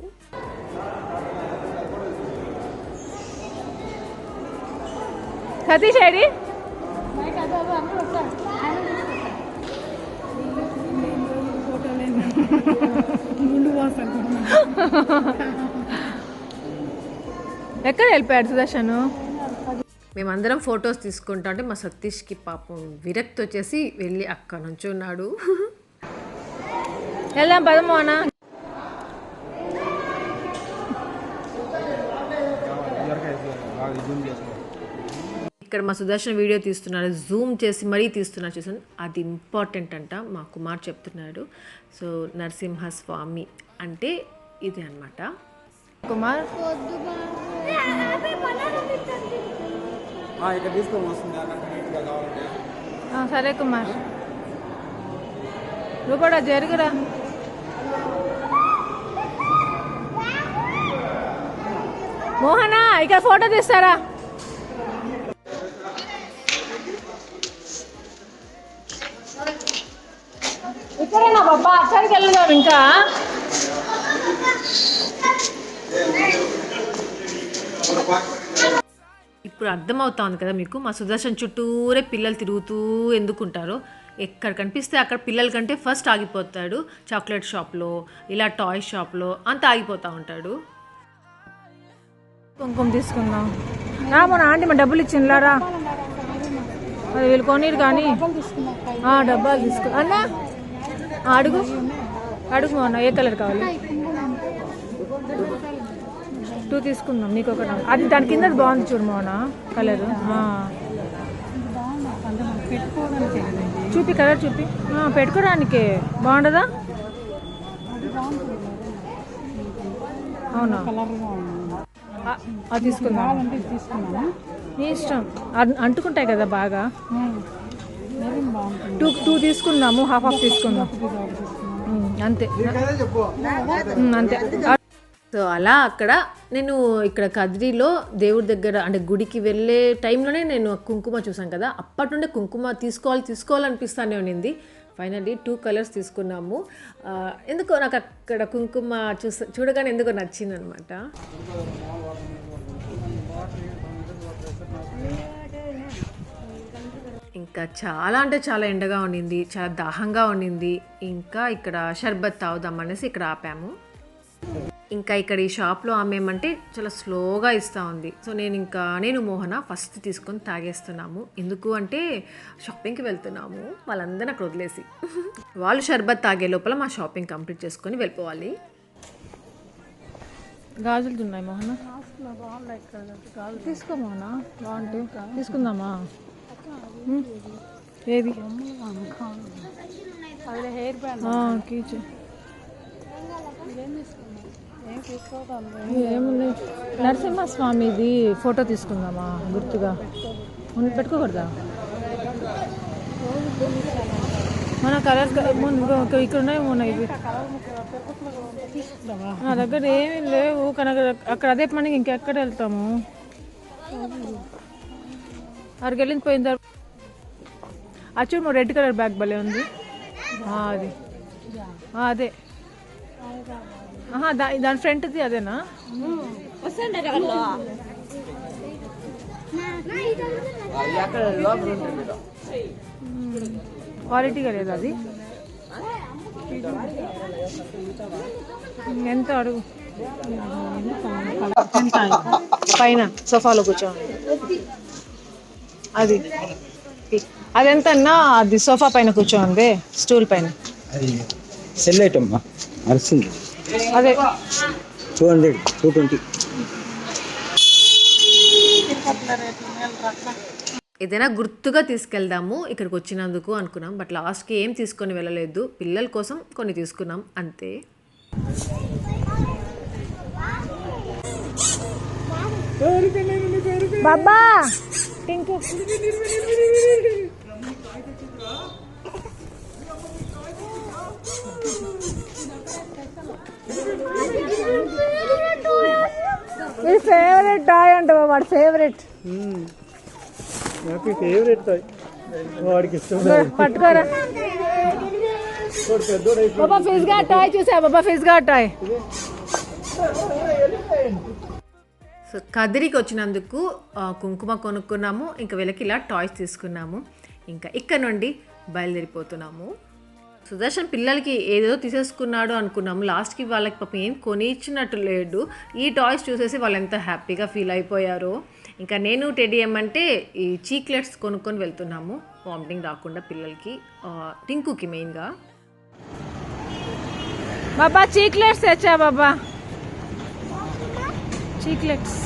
సతీష్ ఏడి ఎక్కడ వెళ్ళిపోయాడు సుదర్శన్? మేమందరం ఫొటోస్ తీసుకుంటా అంటే మా సతీష్కి పాపం విరక్తి వచ్చేసి వెళ్ళి అక్కడ నుంచి ఉన్నాడు. వెళ్దాం పదమోనా. ఇక్కడ మా సుదర్శన్ వీడియో తీస్తున్నాడు, జూమ్ చేసి మరీ తీస్తున్నాడు చూసాను. అది ఇంపార్టెంట్ అంట మా కుమార్ చెప్తున్నాడు. సో నరసింహస్వామి అంటే ఇది అన్నమాట. కుమార్ సరే కుమార్ నువ్వు కూడా జరుగురా. మోహనా ఇక్కడ ఫోటో తీస్తారా? ఇక్కడేనా బాబా, అక్కడికి వెళ్దాం. ఇంకా ఇప్పుడు అర్థమవుతుంది కదా మీకు, మా సుదర్శన్ చుట్టూరే పిల్లలు తిరుగుతూ ఎందుకుంటారో. ఎక్కడ కనిపిస్తే అక్కడ పిల్లల కంటే ఫస్ట్ ఆగిపోతాడు. చాక్లెట్ షాప్లో ఇలా టాయ్ షాప్లో అంతా ఆగిపోతూ ఉంటాడు. కుంకుమ తీసుకుందాం రా. మన ఆంటీ మా డబ్బులు ఇచ్చిందిలారా, అది వీళ్ళు కొనిరు కానీ డబ్బాలు తీసుకో అన్నా. అడుగు అడుగు మొన్న ఏ కలర్ కావాలి? 2 తీసుకుందాం, నీకు ఒకటి. అది దాని కింద బాగుంది చూడు మోనా కలర్. చూపి కలర్ చూపి, పెట్టుకోవడానికి బాగుండదా? అవునా, అది తీసుకుందాం. నీ ఇష్టం, అంటుకుంటాయి కదా బాగా. 2 తీసుకుందాము, హాఫ్ తీసుకుందాం అంతే అంతే. సో అలా అక్కడ నేను ఇక్కడ కదిరిలో దేవుడి దగ్గర అంటే గుడికి వెళ్ళే టైంలోనే నేను కుంకుమ చూసాను కదా, అప్పటి నుండే కుంకుమ తీసుకోవాలనిపిస్తానే ఉన్నింది. ఫైనల్లీ 2 కలర్స్ తీసుకున్నాము. ఎందుకో నాకు అక్కడ కుంకుమ చూడగానే ఎందుకో నచ్చింది అనమాట. ఇంకా చాలా అంటే చాలా ఎండగా ఉండింది, చాలా దాహంగా ఉండింది. ఇంకా ఇక్కడ షర్బత్ తాగుదామనేసి ఇక్కడ ఆపాము. ఇంకా ఇక్కడ ఈ షాప్లో ఆమె ఏమంటే చాలా స్లోగా ఇస్తూ ఉంది. సో నేను మోహన ఫస్ట్ తీసుకొని తాగేస్తున్నాము. ఎందుకు అంటే షాపింగ్కి వెళ్తున్నాము, వాళ్ళందరినీ అక్కడ వదిలేసి వాళ్ళు షర్బత్ తాగే లోపల మా షాపింగ్ కంప్లీట్ చేసుకొని వెళ్ళిపోవాలి. గాజులు ఉన్నాయి మోహన, తీసుకో మోహన, బాగుంటాయి, తీసుకుందామా? ఏది కీచు ఏముంది, నరసింహస్వామిది ఫోటో తీసుకుందామా గుర్తుగా? పెట్టుకోకూడదా? మన కలర్స్ ఇక్కడ ఉన్నాయి ఇవి నా దగ్గర ఏమీ లేవు. కానీ అక్కడ అదే పనికి ఇంకెక్కడ వెళ్తాము? అక్కడికి వెళ్ళింది పోయిన తర్వాత అచ్చు రెడ్ కలర్ బ్యాగ్ భలే ఉంది. అది అదే దాని ఫ్రంట్ది అదేనా? క్వాలిటీగా లేదు అది. ఎంత అడుగు? పైన సోఫాలో కూర్చోండి. అదెంత అన్నా? అది సోఫా పైన కూర్చోండి, స్టూల్ పైన. సెల్ ఐటమ్ నడుస్తుంది. అదే 200 220. ఏదైనా గుర్తుగా తీసుకెళ్దాము ఇక్కడికి వచ్చినందుకు అనుకున్నాం. బట్ లాస్ట్కి ఏం తీసుకొని వెళ్ళలేదు, పిల్లల కోసం కొన్ని తీసుకున్నాం అంతే. బాబా టింకు ఇది ఫేవరెట్ టాయ్ అంట వాడి ఫేవరెట్. హ్యాపీ ఫేవరెట్ టాయ్ వాడికి ఇష్టం. పట్టుకోరా బాబా, ఫిజ్గా టాయ్ చూసా బాబా, ఫిజ్గా టాయ్. సో కదిరికి వచ్చినందుకు కుంకుమ కొనుక్కున్నాము, ఇంకా వీళ్ళకి ఇలా టాయ్స్ తీసుకున్నాము. ఇంకా ఇక్కడ నుండి బయలుదేరిపోతున్నాము. సుదర్శన్ పిల్లలకి ఏదో తీసేసుకున్నాడు అనుకున్నాము, లాస్ట్కి వాళ్ళకి పాపం ఏం కొనిచ్చినట్టు లేడు. ఈ టాయ్స్ చూసేసి వాళ్ళు ఎంత హ్యాపీగా ఫీల్ అయిపోయారో. ఇంకా నేను టెడ్డీ ఏమంటే ఈ చీక్లెట్స్ కొనుక్కొని వెళ్తున్నాము, వామిటింగ్ రాకుండా పిల్లలకి, టింకుకి మెయిన్గా. బాబా చీక్లెట్స్ తెచ్చా బాబా, చీక్లెట్స్.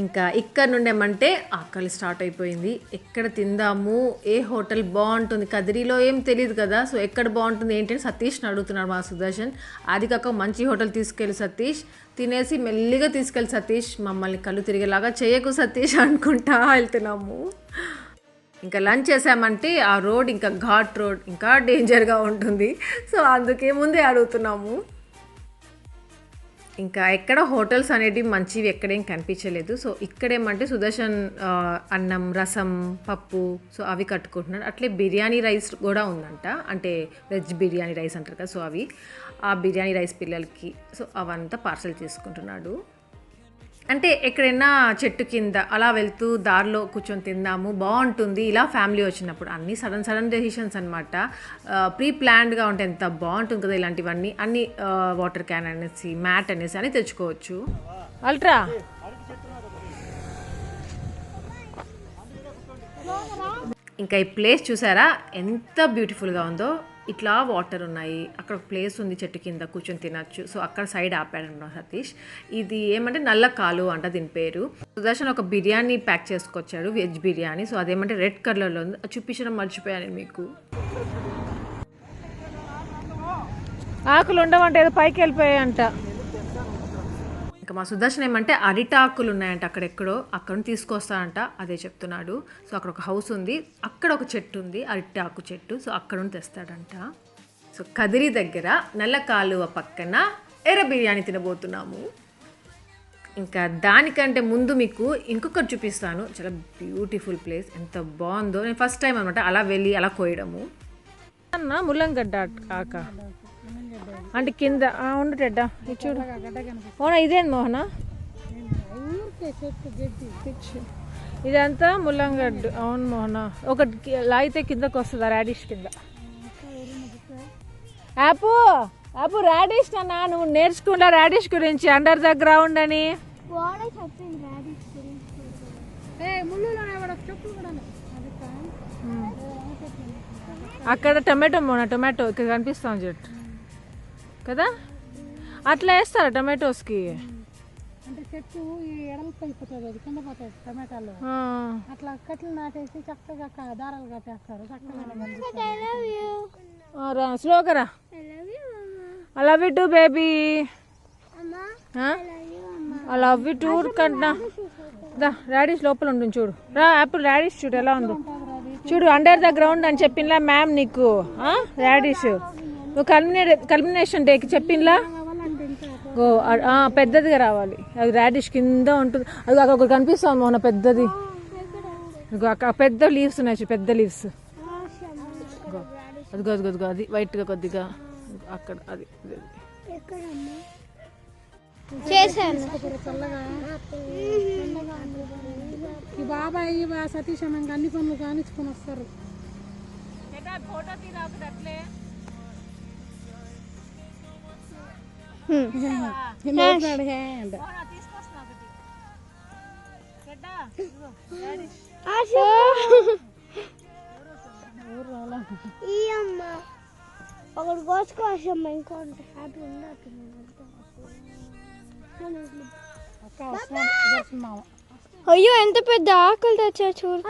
ఇంకా ఇక్కడ నుండి ఏమంటే ఆకలి స్టార్ట్ అయిపోయింది. ఎక్కడ తిందాము, ఏ హోటల్ బాగుంటుంది, కదిరిలో ఏం తెలియదు కదా. సో ఎక్కడ బాగుంటుంది ఏంటంటే సతీష్ని అడుగుతున్నాడు మా సుదర్శన్. అది కాక మంచి హోటల్ తీసుకెళ్ళి సతీష్, తినేసి మెల్లిగా తీసుకెళ్ళి సతీష్, మమ్మల్ని కళ్ళు తిరిగేలాగా చేయకు సతీష్ అనుకుంటా వెళ్తున్నాము. ఇంకా లంచ్ చేసామంటే ఆ రోడ్ ఇంకా ఘాట్ రోడ్, ఇంకా డేంజర్గా ఉంటుంది. సో అందుకే ముందే అడుగుతున్నాము. ఇంకా ఎక్కడ హోటల్స్ అనేటివి మంచివి ఎక్కడేం కనిపించలేదు. సో ఇక్కడేమంటే సుదర్శన్ అన్నం, రసం, పప్పు, సో అవి కట్టుకుంటున్నాడు. అట్లే బిర్యానీ రైస్ కూడా ఉందంట, అంటే వెజ్ బిర్యానీ రైస్ అంటారు కదా, సో అవి ఆ బిర్యానీ రైస్ పిల్లలకి, సో అవంతా పార్సల్ చేసుకుంటున్నాడు. అంటే ఎక్కడైనా చెట్టు కింద అలా వెళ్తూ దారిలో కూర్చొని తిందాము, బాగుంటుంది ఇలా ఫ్యామిలీ వచ్చినప్పుడు. అన్నీ సడన్ డెసిషన్స్ అనమాట. ప్రీ ప్లాన్డ్గా ఉంటే ఎంత బాగుంటుంది కదా ఇలాంటివన్నీ. అన్నీ వాటర్ క్యాన్ అనేసి, మ్యాట్ అనేసి అని తెచ్చుకోవచ్చు. అల్ట్రా ఇంకా ఈ ప్లేస్ చూసారా ఎంత బ్యూటిఫుల్గా ఉందో. ఇట్లా వాటర్ ఉన్నాయి, అక్కడ ప్లేస్ ఉంది చెట్టు కింద కూర్చొని తినచ్చు. సో అక్కడ సైడ్ ఆపాడన్న సతీష్. ఇది ఏమంటే నల్ల కాలు అంట దీని పేరు. సుదర్శన్ ఒక బిర్యానీ ప్యాక్ చేసుకొచ్చాడు, వెజ్ బిర్యానీ. సో అదేమంటే రెడ్ కలర్లో ఉంది, అది చూపించడం మర్చిపోయాను మీకు. ఆకులు ఉండవంటే ఏదో పైకి వెళ్ళిపోయాయంట. ఇంకా మా సుదర్శన్ ఏమంటే అరిటాకులు ఉన్నాయంట అక్కడెక్కడో, అక్కడ తీసుకొస్తానంట, అదే చెప్తున్నాడు. సో అక్కడ ఒక హౌస్ ఉంది, అక్కడ ఒక చెట్టు ఉంది, అరిటాకు చెట్టు. సో అక్కడ నుండి తెస్తాడంట. సో కదిరి దగ్గర నల్ల కాలువ పక్కన ఎర్ర బిర్యానీ తినబోతున్నాము. ఇంకా దానికంటే ముందు మీకు ఇంకొకటి చూపిస్తాను. చాలా బ్యూటిఫుల్ ప్లేస్, ఎంత బాగుందో. నేను ఫస్ట్ టైం అనమాట అలా వెళ్ళి అలా కోయడము. ముల్లంగడ్డ ఆక అంటే కింద ఉండు టెడ్డ ఇది చూడు. గడ్డ కనిపిస్తుంది. ఓనా ఇదేంది మోహన? ఊరికే చెట్టు గడ్డి పిచ్చి. ఇదంతా ముల్లంగడ్డు. అవును మోహన. ఒకటి లాగితే కిందకు వస్తుంది రాడిష్ కింద. యాపు యాపు రాడిష్ అన్నా, నువ్వు నేర్చుకుంటా రాడిష్ గురించి అండర్ ద గ్రౌండ్ అని. ముళ్ళులోనే కూడా చెప్పులు కూడా అక్కడ టమాటో మోన, టొమాటో ఇక్కడ కనిపిస్తాం చెట్టు కదా, అట్లా వేస్తారా టమాటోస్కి? అంటే చెట్టు ఈ ఎడలకి అయిపోతుంది, అది కింద పోతుంది టమాటాలు. అట్లా కట్టలు నాటేసి చక్కగా దారాలు కట్టేస్తారు. చక్కగా స్లోగా రా. I love you too baby. I love you too కంటున్నా. రాడిష్ లోపల ఉంటుంది చూడు. రా యాపిల్ రాడిష్ చూడు ఎలా ఉందో చూడు. అండర్ ద గ్రౌండ్ అని చెప్పిందా మ్యామ్ నీకు? రాడిష్ నువ్వు కల్మినేషన్ డేకి చెప్పిందా? గో పెద్దదిగా రావాలి. అది రాడిష్ కింద ఉంటుంది. అది అక్కడ కనిపిస్తుంది మొన్న పెద్దది. పెద్ద లీవ్స్ ఉన్నాయి, పెద్ద లీవ్స్. అది గదిగో అది వైట్గా కొద్దిగా అక్కడ అది చల్లగా ఈ బాబాయ్ సతీష్ అన్న అన్ని పనులు కానిచ్చుకొని వస్తారు. ఒకటి కోసుకోవచ్చమ్మా, ఇంకోటి హ్యాపీ ఉన్నట్టు. అయ్యో ఎంత పెద్ద ఆకులు తెచ్చా చూడు.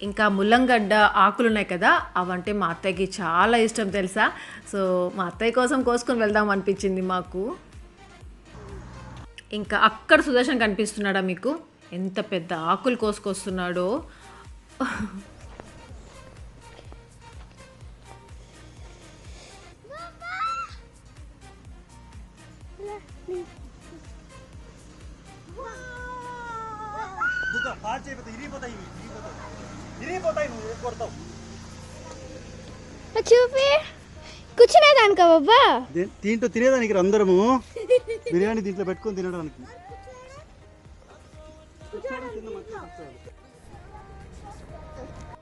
ఇంకా ముల్లంగడ్డ ఆకులు ఉన్నాయి కదా, అవంటే మా అత్తయ్యకి చాలా ఇష్టం తెలుసా. సో మా అత్తయ్య కోసం కోసుకొని వెళ్దాం అనిపించింది మాకు. ఇంకా అక్కడ సుదర్శన్ కనిపిస్తున్నాడా మీకు? ఎంత పెద్ద ఆకులు కోసుకొస్తున్నాడో. చూపి కూర్చునేదానికా బాబా? దీంట్లో తినేదానికి అందరము బిర్యానీ దీంట్లో పెట్టుకొని తినడానికి.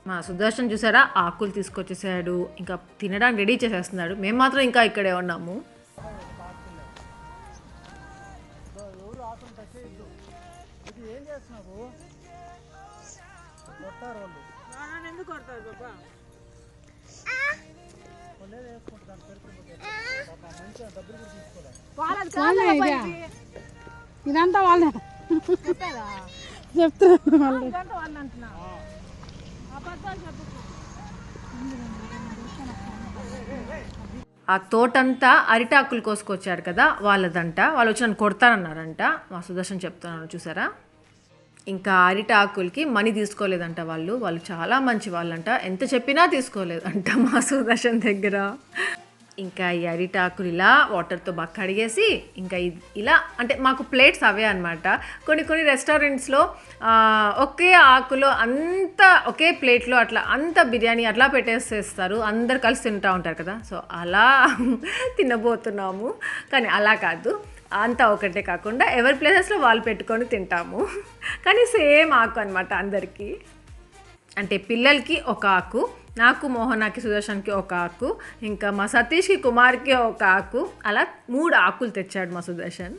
మా సుదర్శన్ చూసారా, ఆకులు తీసుకొచ్చేసాడు, ఇంకా తినడానికి రెడీ చేసేస్తున్నాడు. మేము మాత్రం ఇంకా ఇక్కడే ఉన్నాము. ఇదంతా వాళ్ళే చెప్తున్నారు. ఆ తోటంతా అరిటాకులు కోసుకొచ్చారు కదా, వాళ్ళదంట. వాళ్ళు వచ్చి నన్ను కొడతానన్నారంట. మా సుదర్శన్ చెప్తున్నాను చూసారా. ఇంకా అరిటాకులకి మనీ తీసుకోలేదంట వాళ్ళు చాలా మంచి వాళ్ళంట. ఎంత చెప్పినా తీసుకోలేదంట మా సుదర్శన్ దగ్గర. ఇంకా ఈ అరిటాకులు ఇలా వాటర్తో బాగా కడిగేసి, ఇంకా ఇలా అంటే మాకు ప్లేట్స్ అవే అనమాట. కొన్ని రెస్టారెంట్స్లో ఒకే ఆకులో అంతా ఒకే ప్లేట్లో అట్లా అంత బిర్యానీ అట్లా పెట్టేసేస్తారు, అందరు కలిసి తింటూ ఉంటారు కదా. సో అలా తినబోతున్నాము, కానీ అలా కాదు. అంతా ఒకటే కాకుండా ఎవరి ప్లేసెస్లో వాళ్ళు పెట్టుకొని తింటాము, కానీ సేమ్ ఆకు అనమాట అందరికీ. అంటే పిల్లలకి ఒక ఆకు, నాకు మోహనాకి సుదర్శన్కి ఒక ఆకు, ఇంకా మా సతీష్కి కుమార్కి ఒక ఆకు, అలా 3 ఆకులు తెచ్చాడు మా సుదర్శన్.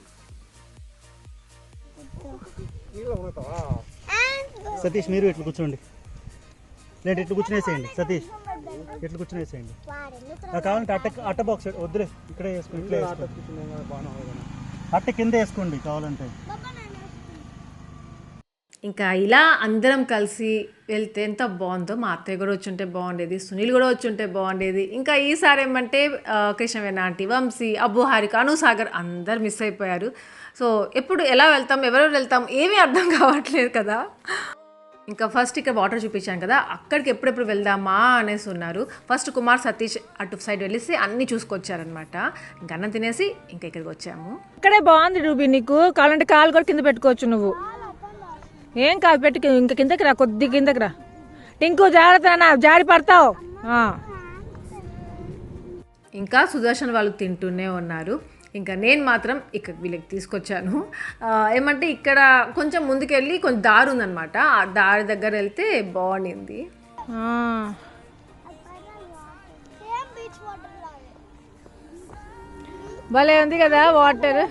సతీష్ మీరు ఎట్లా కూర్చోండి, లేదు ఎట్లా కూర్చునేసేయండి. సతీష్ ఎట్లా కూర్చునేసేయండి. కావాలంటే అట్ట బాక్స్ వద్దులే, ఇక్కడే వేసుకోండి. ఇట్లా అట్ట కింద వేసుకోండి కావాలంటే. ఇంకా ఇలా అందరం కలిసి వెళ్తే ఎంత బాగుందో. మా అత్తయ్య కూడా వచ్చి ఉంటే బాగుండేది, సునీల్ కూడా వచ్చి ఉంటే బాగుండేది. ఇంకా ఈసారి ఏమంటే కృష్ణవేణ ఆంటీ, వంశీ, అబ్బు, హారిక, అనుసాగర్ అందరు మిస్ అయిపోయారు. సో ఎప్పుడు ఎలా వెళ్తాం, ఎవరెవరు వెళ్తాం ఏమీ అర్థం కావట్లేదు కదా. ఇంకా ఫస్ట్ ఇక్కడ వాటర్ చూపించాను కదా, అక్కడికి ఎప్పుడెప్పుడు వెళ్దామా అనేసి ఉన్నారు. ఫస్ట్ కుమార్ సతీష్ అటు సైడ్ వెళ్ళేసి అన్నీ చూసుకొచ్చారనమాట. ఇంకా అన్నం తినేసి ఇంకా ఇక్కడికి వచ్చాము. ఇక్కడే బాగుంది రూబీ, నీకు కావాలంటే కాలు కూడా కింద పెట్టుకోవచ్చు నువ్వు. ఏం కాదు, పెట్టుకు. ఇంకా కిందకి రా, కొద్ది కిందకి రా. టింకు జాగ్రత్త, జారి పడతావు. ఇంకా సుదర్శన్ వాళ్ళు తింటూనే ఉన్నారు. ఇంకా నేను మాత్రం ఇక్కడ వీళ్ళకి తీసుకొచ్చాను. ఏమంటే ఇక్కడ కొంచెం ముందుకెళ్ళి కొంచెం దారి ఉందన్నమాట. ఆ దారి దగ్గర వెళ్తే బాగుండింది. భలే ఉంది కదా వాటర్.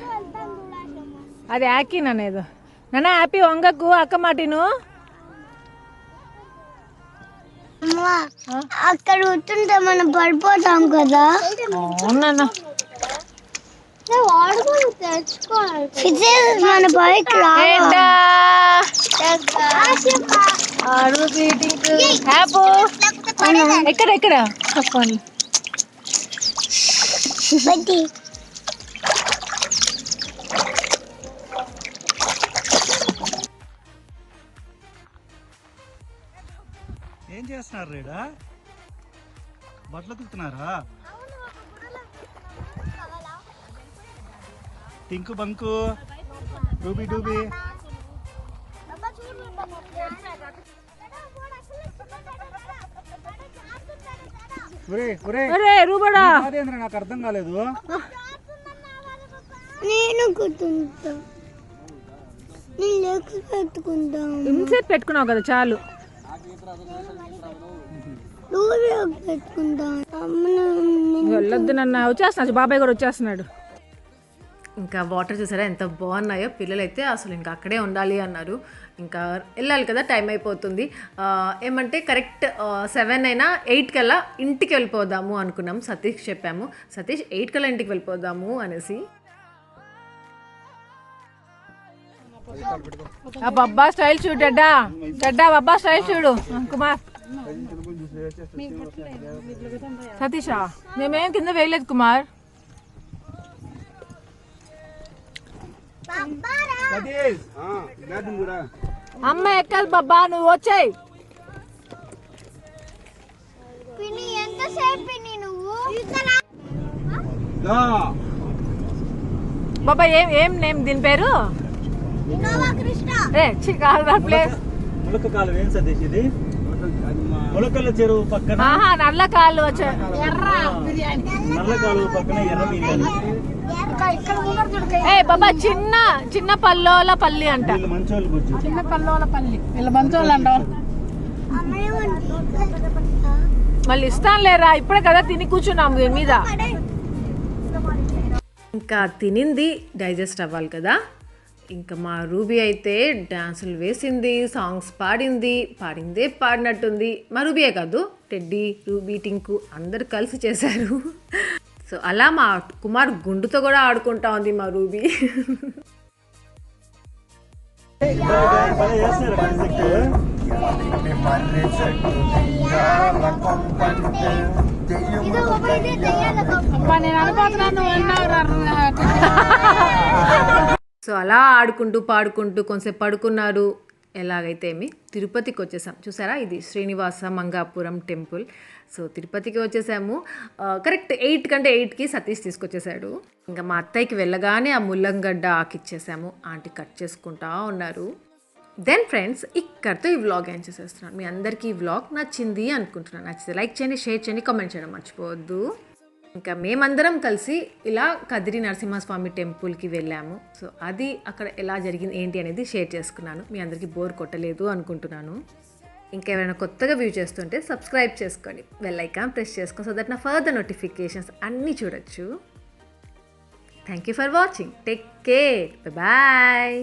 అది యాకీ నన్నేదో నాన్న హ్యాపీ వంగకు అక్క మాటిను. అక్కడ కూర్చుంటే మనం పడిపోతాం కదా. అవునన్నా మన బైక్ ఎక్కడ ఎక్కడ చెప్పండి. ఏం చేస్తున్నారు రేడా? బట్టలు ఉతుకుతున్నారా? టింకు బంకు డూబీ డూబీ. నాకు అర్థం కాలేదు. నేను కూర్చుంటా, ఇంతసేపు పెట్టుకున్నావు కదా చాలు. వెళ్ళొద్దు నన్ను, వచ్చేస్తున్నాడు బాబాయ్ కూడా వచ్చేస్తున్నాడు. ఇంకా వాటర్ చూసారా ఎంత బాగున్నాయో. పిల్లలైతే అసలు ఇంకా అక్కడే ఉండాలి అన్నారు. ఇంకా వెళ్ళాలి కదా, టైం అయిపోతుంది. ఏమంటే కరెక్ట్ 7 అయినా 8 కల్లా ఇంటికి వెళ్ళిపోదాము అనుకున్నాం. సతీష్ చెప్పాము, సతీష్ 8 కల్లా ఇంటికి వెళ్ళిపోదాము అనేసి. బబ్బా స్టైల్ చూడు, చెడ్డా చెడ్డా బబ్బా స్టైల్ చూడు. కుమార్ సతీషా మేమేం కింద వేయలేదు కుమార్. అమ్మ ఎక్కదు బాబా, నువ్వు వచ్చాయి. బాబా ఏం ఏం నేమ్ దీని పేరు? ములక కాలం. ఏం సతీష్ ఇది? ములకల చెరువు పక్కన నల్ల కాళ్ళు వచ్చాయి. నల్ల కాలువ పక్కన ఎర్ర బిర్యానీ. బాబా చిన్న చిన్న పల్లోల పల్లి అంట. మంచోళ్ళు గుజ్జు. చిన్న పల్లోల పల్లి, వీళ్ళ మంచోళ్ళు అంటారు. మళ్ళీ ఇస్తాను లేరా, ఇప్పుడే కదా తిని కూర్చున్నాము దీని మీద. ఇంకా తినింది డైజెస్ట్ అవ్వాలి కదా. ఇంకా మా రూబీ అయితే డాన్సులు వేసింది, సాంగ్స్ పాడిందే పాడినట్టుంది. మా రూబీయే కాదు, టెడ్డీ, రూబీ, టింకు అందరు కలిసి చేశారు. సో అలా మా కుమార్ గుండుతో కూడా ఆడుకుంటా ఉంది మా రూబీ. నేను అనుకోతున్నాను. సో అలా ఆడుకుంటూ పాడుకుంటూ కొంచెంసేపు పడుకున్నారు. ఎలాగైతే ఏమి తిరుపతికి వచ్చేసాం. చూసారా, ఇది శ్రీనివాస మంగాపురం టెంపుల్. సో తిరుపతికి వచ్చేసాము. కరెక్ట్ 8 కంటే 8కి సతీష్ తీసుకొచ్చేసాడు. ఇంకా మా అత్తయ్యకి వెళ్ళగానే ఆ ముల్లంగడ్డ ఆకిచ్చేసాము. ఆంటీ కట్ చేసుకుంటా ఉన్నారు. దెన్ ఫ్రెండ్స్, ఇక్కడితో ఈ వ్లాగ్ ఏం చేసేస్తున్నాను. మీ అందరికీ ఈ వ్లాగ్ నచ్చింది అనుకుంటున్నాను. నచ్చితే లైక్ చేయండి, షేర్ చేయండి, కామెంట్ చేయడం మర్చిపోవద్దు. ఇంకా మేమందరం కలిసి ఇలా కదిరి నరసింహస్వామి టెంపుల్కి వెళ్ళాము. సో అది అక్కడ ఎలా జరిగింది ఏంటి అనేది షేర్ చేసుకున్నాను. మీ అందరికీ బోర్ కొట్టలేదు అనుకుంటున్నాను. ఇంకా ఎవరైనా కొత్తగా వ్యూ చేస్తుంటే సబ్స్క్రైబ్ చేసుకోండి, బెల్ ఐకాన్ ప్రెస్ చేసుకోండి, సో దట్ నా ఫర్దర్ నోటిఫికేషన్స్ అన్నీ చూడొచ్చు. Thank you for watching. Take care. Bye.